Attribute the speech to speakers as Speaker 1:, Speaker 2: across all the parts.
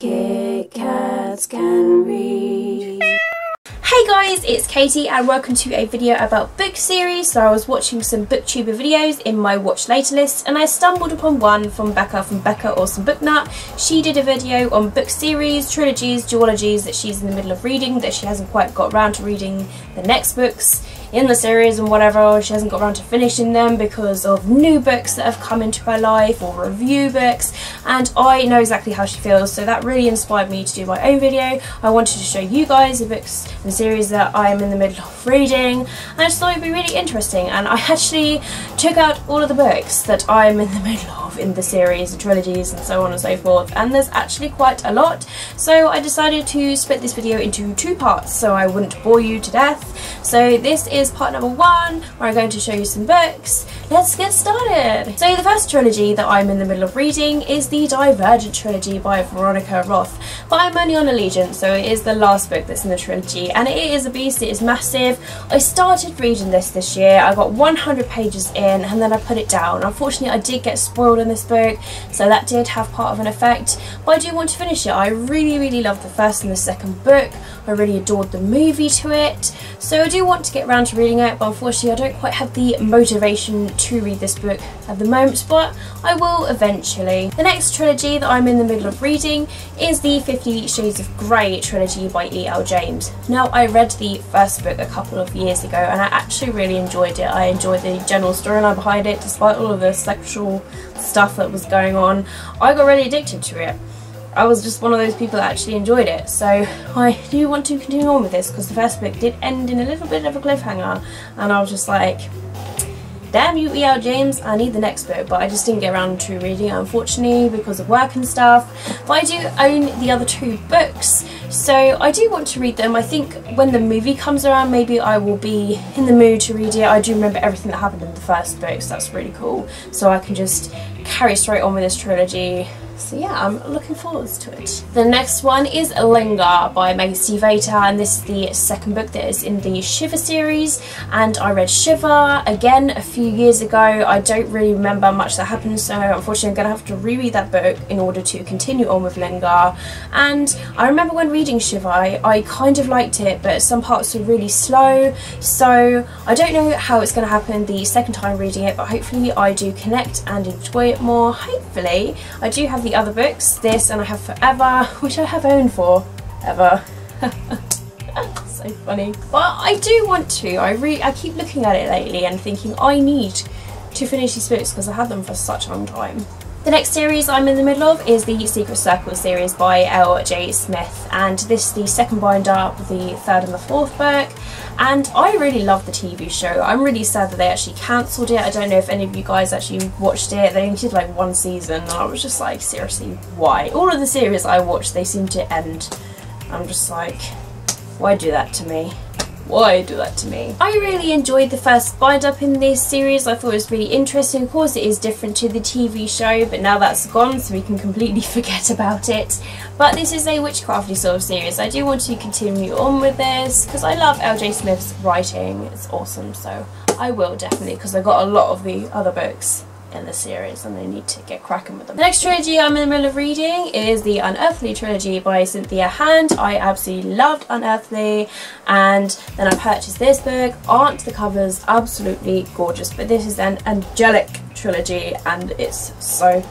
Speaker 1: Kit Kats Can Read. Hey guys, it's Katie and welcome to a video about book series. So I was watching some booktuber videos in my watch later list and I stumbled upon one from Becca Awesome Book Nut. She did a video on book series, trilogies, duologies that she's in the middle of reading, that she hasn't quite got around to reading the next books in the series and whatever. She hasn't got around to finishing them because of new books that have come into her life or review books, and I know exactly how she feels, so that really inspired me to do my own video. I wanted to show you guys the books and series that I am in the middle of reading, and I just thought it'd be really interesting, and I actually took out all of the books that I'm in the middle of in the series, the trilogies and so on and so forth, and there's actually quite a lot, so I decided to split this video into two parts so I wouldn't bore you to death. So this is part number one, where I'm going to show you some books. Let's get started! So the first trilogy that I'm in the middle of reading is the Divergent trilogy by Veronica Roth, but I'm only on Allegiance, so it is the last book that's in the trilogy, and it is a beast, it is massive. I started reading this year, I got 100 pages in and then I put it down. Unfortunately I did get spoiled in this book, so that did have part of an effect, but I do want to finish it. I really loved the first and the second book. I really adored the movie to it, so I do want to get around to reading it, but unfortunately I don't quite have the motivation to read this book at the moment, but I will eventually. The next trilogy that I'm in the middle of reading is the 50 Shades of Grey trilogy by E.L. James. Now, I read the first book a couple of years ago and I actually really enjoyed it. I enjoyed the general storyline behind it, despite all of the sexual stuff that was going on. I got really addicted to it. I was just one of those people that actually enjoyed it, so I do want to continue on with this because the first book did end in a little bit of a cliffhanger and I was just like, damn you E.L. James, I need the next book, but I just didn't get around to reading it unfortunately because of work and stuff. But I do own the other two books, so I do want to read them. I think when the movie comes around maybe I will be in the mood to read it. I do remember everything that happened in the first book, so that's really cool, so I can just carry straight on with this trilogy. So yeah, I'm looking forward to it. The next one is Linger by Maggie Stiefvater, and this is the second book that is in the Shiver series, and I read Shiver again a few years ago. I don't really remember much that happened, so unfortunately I'm going to have to reread that book in order to continue on with Linger. And I remember when reading Shiver, I kind of liked it, but some parts were really slow, so I don't know how it's going to happen the second time reading it, but hopefully I do connect and enjoy it more. Hopefully. I do have the other books, this and I have Forever, which I have owned for ever. So funny. But I do want to. I keep looking at it lately and thinking I need to finish these books because I had them for such a long time. The next series I'm in the middle of is the Secret Circle series by L.J. Smith, and this is the second binder of the third and the fourth book, and I really love the TV show. I'm really sad that they actually cancelled it. I don't know if any of you guys actually watched it. They only did like one season and I was just like, seriously, why? All of the series I watched, they seem to end. I'm just like, why do that to me? Why do that to me? I really enjoyed the first bind up in this series. I thought it was really interesting. Of course it is different to the TV show, but now that's gone so we can completely forget about it. But this is a witchcrafty sort of series. I do want to continue on with this because I love L.J. Smith's writing. It's awesome, so I will definitely, because I got a lot of the other books in the series and I need to get cracking with them. The next trilogy I'm in the middle of reading is the Unearthly trilogy by Cynthia Hand. I absolutely loved Unearthly, and then I purchased this book. Aren't the covers absolutely gorgeous? But this is an angelic trilogy and it's so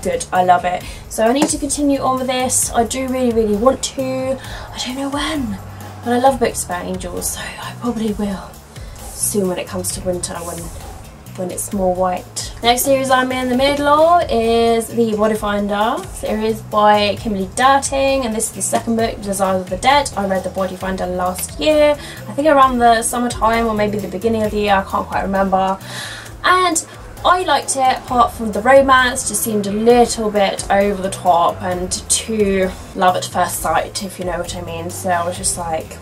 Speaker 1: good. I love it. So I need to continue on with this. I do really want to. I don't know when, but I love books about angels, so I probably will soon when it comes to winter, when it's more white. The next series I'm in the middle of is the Bodyfinder series by Kimberly Darting, and this is the second book, Desires of the Dead. I read the Bodyfinder last year, I think around the summertime or maybe the beginning of the year, I can't quite remember, and I liked it apart from the romance. Just seemed a little bit over the top and too love at first sight, if you know what I mean. So I was just like,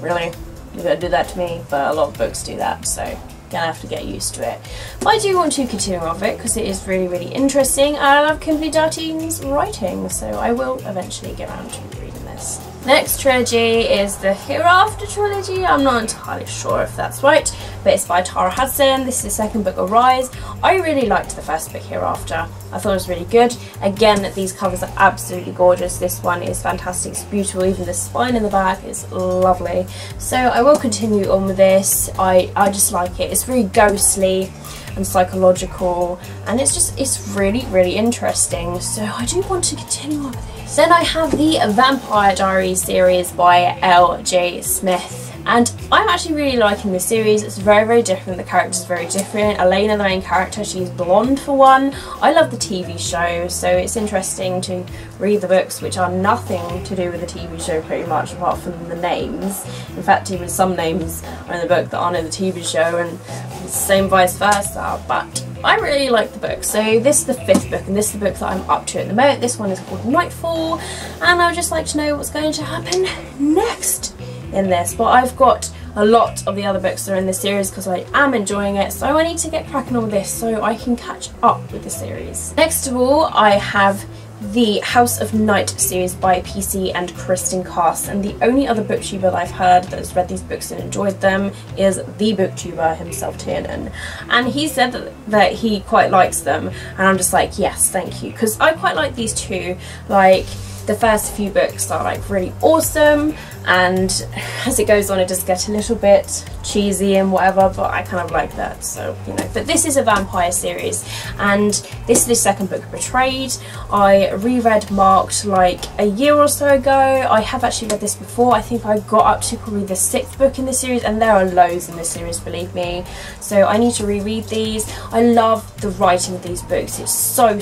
Speaker 1: really? You're gonna do that to me? But a lot of books do that, so gonna have to get used to it. But I do want to continue on with it because it is really interesting. I love Kimberly Darting's writing, so I will eventually get around to reading this. Next trilogy is the Hereafter trilogy. I'm not entirely sure if that's right. but it's by Tara Hudson. This is the second book, Arise. I really liked the first book, Hereafter. I thought it was really good. Again, these covers are absolutely gorgeous. This one is fantastic, it's beautiful, even the spine in the back is lovely. So I will continue on with this. I just like it. It's very ghostly and psychological, and it's really interesting, so I do want to continue on with this. Then I have the Vampire Diaries series by L.J. Smith. And I'm actually really liking this series. It's very different. The characters are very different. Elena, the main character, she's blonde for one. I love the TV show, so it's interesting to read the books which are nothing to do with the TV show pretty much, apart from the names. In fact, even some names are in the book that aren't in the TV show, and the same vice versa. But I really like the book. So this is the 5th book, and this is the book that I'm up to at the moment. This one is called Nightfall, and I would just like to know what's going to happen next in this. But I've got a lot of the other books that are in this series because I am enjoying it, so I need to get cracking on with this so I can catch up with the series. Next of all, I have the House of Night series by PC and Kristen Cass, and the only other booktuber that I've heard that has read these books and enjoyed them is the booktuber himself, Tiernan, and he said that he quite likes them, and I'm just like, yes, thank you, because I quite like these two. Like, the first few books are like really awesome, and as it goes on it does get a little bit cheesy and whatever, but I kind of like that, so you know. But this is a vampire series, and this is the second book, Betrayed. I reread Marked like a year or so ago. I have actually read this before. I think I got up to probably the 6th book in this series, and there are loads in this series, believe me, so I need to reread these. I love the writing of these books. It's so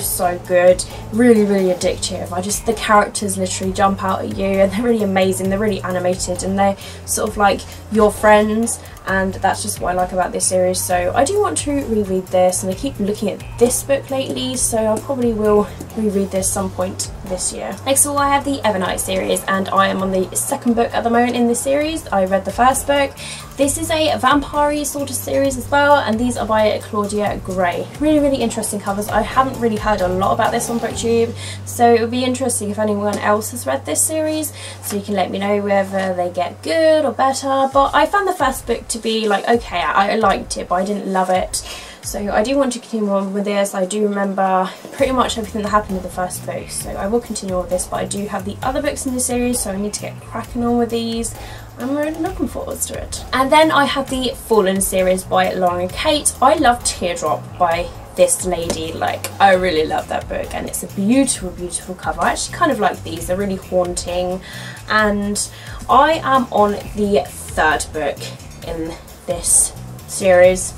Speaker 1: good, really addictive. The characters literally jump out at you, and they're really amazing. They're really animated, and they're sort of like your friends, and that's just what I like about this series. So I do want to reread this, and I keep looking at this book lately, so I probably will reread this some point this year. Next of all, I have the Evernight series, and I am on the 2nd book at the moment in this series. I read the 1st book. This is a vampire sort of series as well, and these are by Claudia Gray. Really interesting covers. I haven't really heard a lot about this on BookTube, so it would be interesting if anyone else has read this series, so you can let me know whether they get good or better. But I found the 1st book to be like, okay, I liked it, but I didn't love it. So I do want to continue on with this. I do remember pretty much everything that happened with the 1st book, so I will continue on with this, but I do have the other books in the series, so I need to get cracking on with these. I'm really looking forward to it. And then I have the Fallen series by Lauren Kate. I love Teardrop by this lady. Like, I really love that book, and it's a beautiful cover. I actually kind of like these. They're really haunting, and I am on the 3rd book in this series,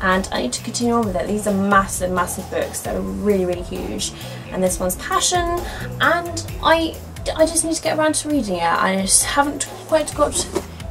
Speaker 1: and I need to continue on with it. These are massive books. They're really huge, and this one's Passion, and I just need to get around to reading it. I just haven't quite got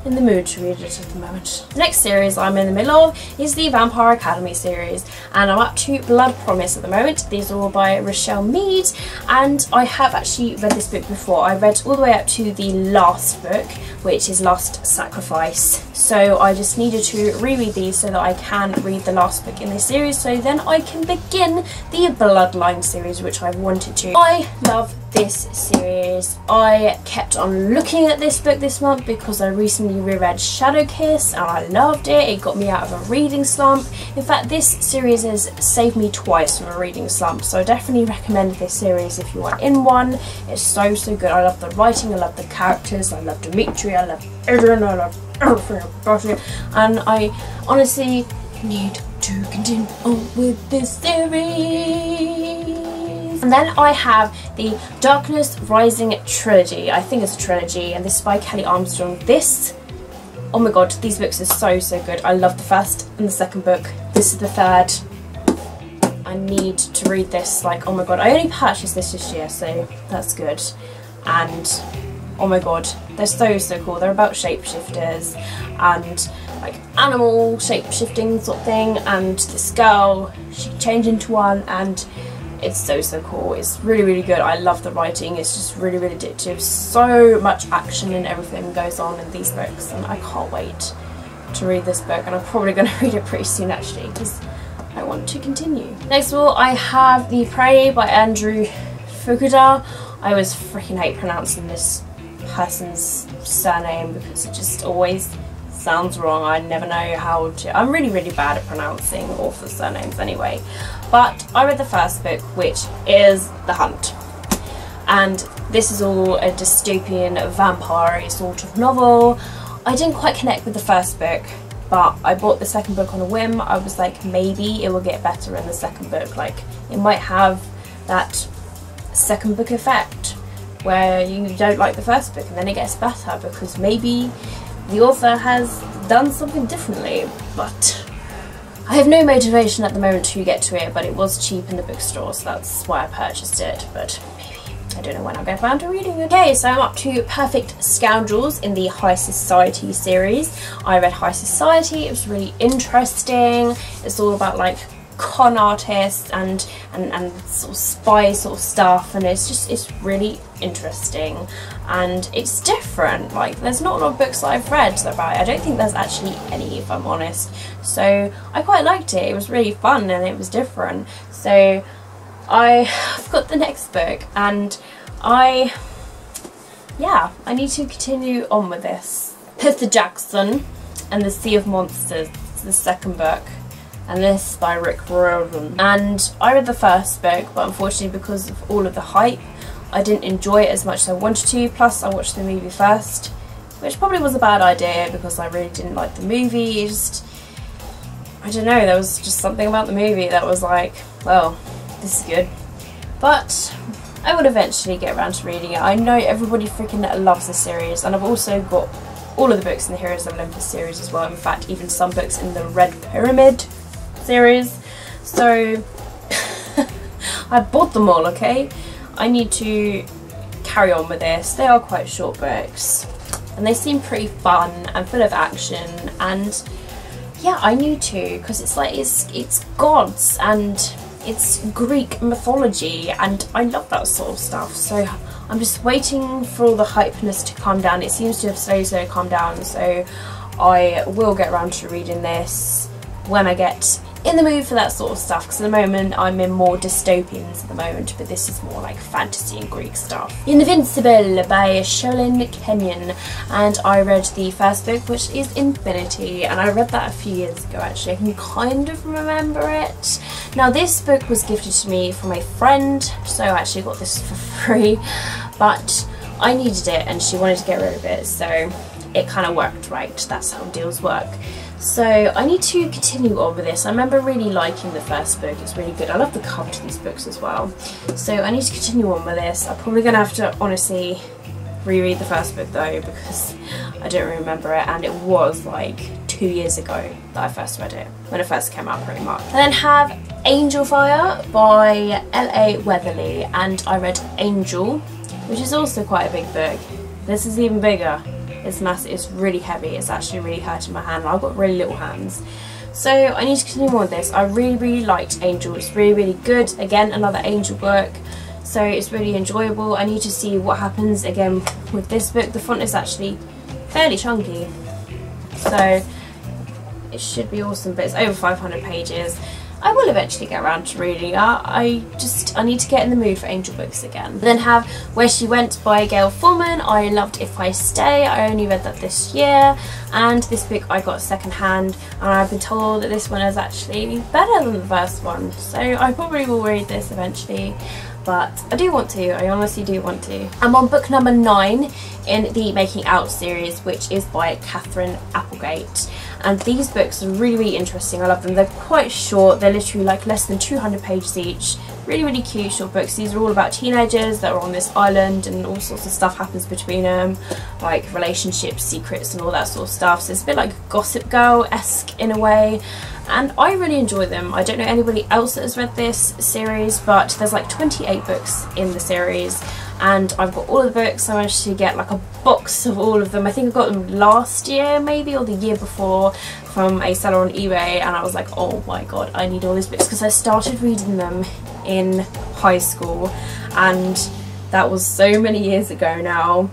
Speaker 1: in the mood to read it at the moment. The next series I'm in the middle of is the Vampire Academy series, and I'm up to Blood Promise at the moment. These are all by Rochelle Mead, and I have actually read this book before. I read all the way up to the last book, which is Last Sacrifice, so I just needed to reread these so that I can read the last book in this series, so then I can begin the Bloodline series, which I've wanted to. I love this series. I kept on looking at this book this month because I recently reread Shadow Kiss, and I loved it. It got me out of a reading slump. In fact, this series has saved me twice from a reading slump, so I definitely recommend this series if you are in one. It's so good. I love the writing, I love the characters, I love Dimitri, I love Adrian, I love everything about it, and I honestly need to continue on with this series. And then I have the Darkness Rising trilogy. I think it's a trilogy, and this is by Kelly Armstrong. This, oh my god, these books are so good. I love the 1st and the 2nd book. This is the 3rd. I need to read this. Like, oh my god, I only purchased this year, so that's good. And oh my god, they're so cool. They're about shapeshifters and like animal shape-shifting sort of thing, and this girl, she can change into one, and it's so cool. It's really good. I love the writing. It's just really addictive. So much action and everything goes on in these books, and I can't wait to read this book, and I'm probably going to read it pretty soon actually, because I want to continue. Next of all, I have The Prey by Andrew Fukuda. I always freaking hate pronouncing this person's surname because it just always sounds wrong. I never know how to. I'm really bad at pronouncing authors' surnames anyway. But I read the first book, which is The Hunt. And this is all a dystopian vampire sort of novel. I didn't quite connect with the first book, but I bought the second book on a whim. I was like, maybe it will get better in the second book. Like, it might have that second book effect where you don't like the first book and then it gets better because maybe the author has done something differently. But I have no motivation at the moment to get to it, but it was cheap in the bookstore, so that's why I purchased it. But I don't know when I'll get around to reading it. Okay, so I'm up to Perfect Scoundrels in the High Society series. I read High Society, it was really interesting. It's all about like con artists and sort of spy sort of stuff, and it's really interesting and it's different. Like, there's not a lot of books that I've read about it. I don't think there's actually any, if I'm honest. So I quite liked it. It was really fun and it was different. So I've got the next book and I need to continue on with this. Peter Jackson and the Sea of Monsters, the second book, and this by Rick Riordan. And I read the first book, but unfortunately because of all of the hype I didn't enjoy it as much as I wanted to. Plus I watched the movie first, which probably was a bad idea because I really didn't like the movie. I don't know, there was just something about the movie that was like, well, this is good. But I would eventually get around to reading it. I know everybody freaking loves the series, and I've also got all of the books in the Heroes of Olympus series as well. In fact, even some books in the Red Pyramid series. So I bought them all, okay? I need to carry on with this. They are quite short books and they seem pretty fun and full of action, and yeah, I need to, because it's like it's gods and it's Greek mythology and I love that sort of stuff. So I'm just waiting for all the hypeness to calm down. It seems to have slowly calmed down, so I will get around to reading this when I get in the mood for that sort of stuff, because at the moment I'm in more dystopians at the moment, but this is more like fantasy and Greek stuff. Invincible by Sholin Kenyon, and I read the first book, which is Infinity, and I read that a few years ago actually. I can kind of remember it. Now this book was gifted to me from a friend, so I actually got this for free, but I needed it and she wanted to get rid of it, so it kind of worked, right? That's how deals work. So I need to continue on with this. I remember really liking the first book, it's really good. I love the cover to these books as well. So I need to continue on with this. I'm probably going to have to honestly reread the first book though, because I don't remember it, and it was like 2 years ago that I first read it, when it first came out pretty much. I then have Angel Fire by L.A. Weatherly, and I read Angel, which is also quite a big book. This is even bigger. It's massive, it's really heavy, it's actually really hurting my hand. I've got really little hands. So I need to continue on with this. I really liked Angel, it's really good. Again, another Angel book, so it's really enjoyable. I need to see what happens again with this book. The font is actually fairly chunky, so it should be awesome, but it's over 500 pages. I will eventually get around to reading it. I need to get in the mood for Angel books again. Then have Where She Went by Gail Forman. I loved If I Stay. I only read that this year, and this book I got second hand, and I've been told that this one is actually better than the first one, so I probably will read this eventually. But I do want to, I honestly do want to. I'm on book number 9 in the Making Out series, which is by Catherine Applegate. And these books are really interesting. I love them. They're quite short. They're literally like less than 200 pages each. Really cute short books. These are all about teenagers that are on this island, and all sorts of stuff happens between them, like relationships, secrets and all that sort of stuff. So it's a bit like Gossip Girl-esque in a way, and I really enjoy them. I don't know anybody else that has read this series, but there's like 28 books in the series, and I've got all of the books. I managed to get like a box of all of them. I think I got them last year maybe, or the year before, from a seller on eBay, and I was like, oh my god, I need all these books, because I started reading them in high school, and that was so many years ago now,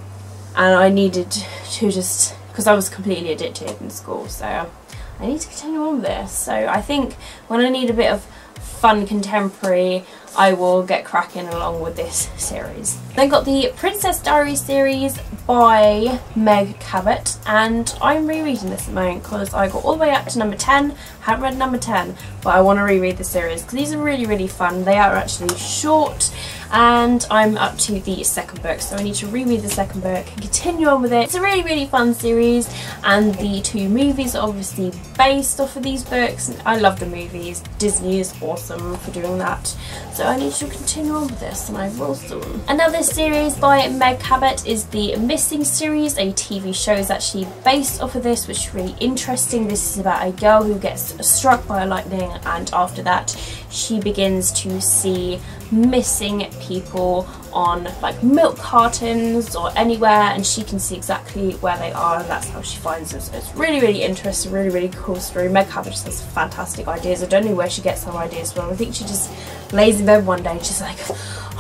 Speaker 1: and I needed to just, because I was completely addicted in school, so I need to continue on with this. So I think when I need a bit of fun contemporary, I will get cracking along with this series. Then got the Princess Diaries series by Meg Cabot, and I'm rereading this at the moment because I got all the way up to number 10, haven't read number 10, but I want to reread the series because these are really fun. They are actually short, and I'm up to the second book, so I need to reread the second book and continue on with it. It's a really fun series, and the 2 movies are obviously based off of these books, and I love the movies. Disney is awesome for doing that, so I need to continue on with this, and I will soon. Another series by Meg Cabot is the Missing series. A TV show is actually based off of this, which is really interesting. This is about a girl who gets struck by lightning, and after that she begins to see missing people on like milk cartons or anywhere, and she can see exactly where they are, and that's how she finds them. So it's really interesting, really cool story. Meg Cabot just has fantastic ideas. I don't know where she gets her ideas from. I think she just lays in bed one day and she's like,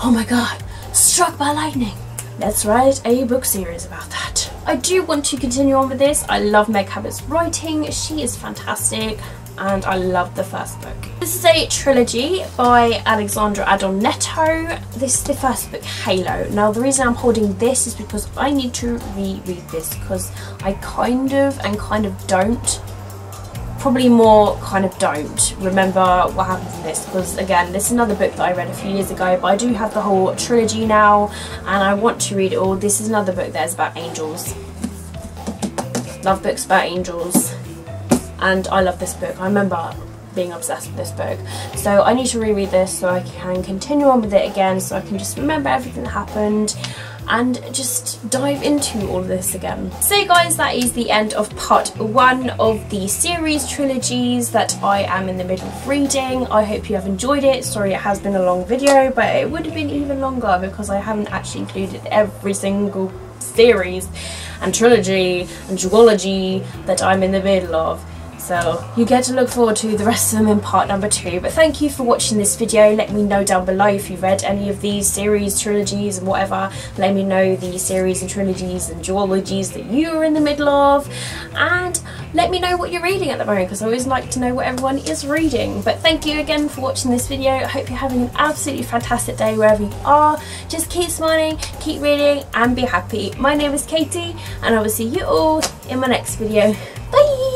Speaker 1: oh my god, struck by lightning, let's write a book series about that. I do want to continue on with this. I love Meg Cabot's writing, she is fantastic, and I love the first book. This is a trilogy by Alexandra Adornetto. This is the first book, Halo. Now the reason I'm holding this is because I need to reread this because I kind of don't, probably more kind of don't remember what happens in this, because again, this is another book that I read a few years ago, but I do have the whole trilogy now and I want to read it all. This is another book that is about angels. Love books about angels, and I love this book. I remember being obsessed with this book, so I need to reread this so I can continue on with it again, so I can just remember everything that happened and just dive into all of this again. So guys, that is the end of part 1 of the series trilogies that I am in the middle of reading. I hope you have enjoyed it. Sorry it has been a long video, but it would have been even longer because I haven't actually included every single series and trilogy and duology that I'm in the middle of. So you get to look forward to the rest of them in part number 2. But thank you for watching this video. Let me know down below if you've read any of these series, trilogies and whatever. Let me know the series and trilogies and duologies that you are in the middle of. And let me know what you're reading at the moment, because I always like to know what everyone is reading. But thank you again for watching this video. I hope you're having an absolutely fantastic day wherever you are. Just keep smiling, keep reading and be happy. My name is Katie and I will see you all in my next video. Bye!